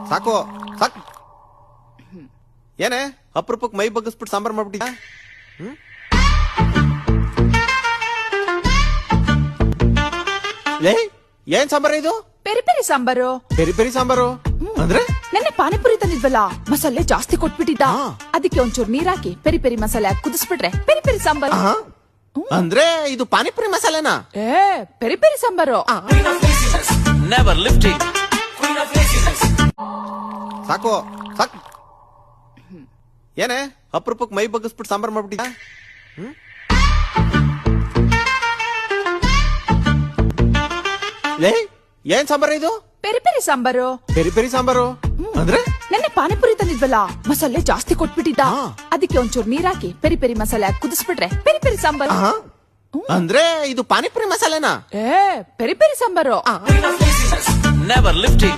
ಸಾಕು ಸಾಕು. ಏನೇ ಅಪರೂಪಕ್ಕೆ ಮೈ ಬಗ್ಗಿಸ್ಬಿಟ್ಟು ಸಾಂಬಾರ್ ಮಾಡ್ಬಿಟ್ಟಿದ್ಯಾ? ಏನ್ ಸಾಂಬಾರ ಇದು? Peri peri sambar. Peri peri sambar ಅಂದ್ರೆ? ನೆನ್ನೆ ಪಾನಿಪುರಿ ತಂದಿದ್ವಲ್ಲ, ಮಸಾಲೆ ಜಾಸ್ತಿ ಕೊಟ್ಬಿಟ್ಟಿದ್ದ. ಅದಕ್ಕೆ ಒಂಚೂರು ನೀರಾಕಿ ಪೆರಿ ಪೆರಿ ಮಸಾಲೆ ಹಾಕಿ ಕುದಿಸ್ಬಿಟ್ರೆ ಪೆರಿ ಪೆರಿ ಸಾಂಬಾರು. ಅಂದ್ರೆ ಇದು ಪಾನಿಪುರಿ ಮಸಾಲೆನಾ? Peri peri sambar. ಸಾಕು ಸಾಕು. ಏನೇ ಅಪರೂಪಕ್ಕೆ ಮೈ ಬಗ್ಗಿಸ್ಬಿಟ್ಟು ಸಾಂಬಾರ್ ಮಾಡ್ಬಿಟ್ಟಿದ್ಯಾ? ಏನ್ ಸಾಂಬಾರ ಇದು? Peri peri sambar. Peri peri sambar ಅಂದ್ರೆ? ನೆನ್ನೆ ಪಾನಿಪುರಿ ತಂದಿದ್ವಲ್ಲ, ಮಸಾಲೆ ಜಾಸ್ತಿ ಕೊಟ್ಬಿಟ್ಟಿದ್ದ. ಅದಕ್ಕೆ ಒಂಚೂರು ನೀರಾಕಿ ಪೆರಿ ಪೆರಿ ಮಸಾಲೆ ಹಾಕಿ ಕುದಿಸ್ಬಿಟ್ರೆ ಪೆರಿ ಪೆರಿ ಸಾಂಬಾರು. ಅಂದ್ರೆ ಇದು ಪಾನಿಪುರಿ ಮಸಾಲೆನಾ? Peri peri sambar. Never lifting.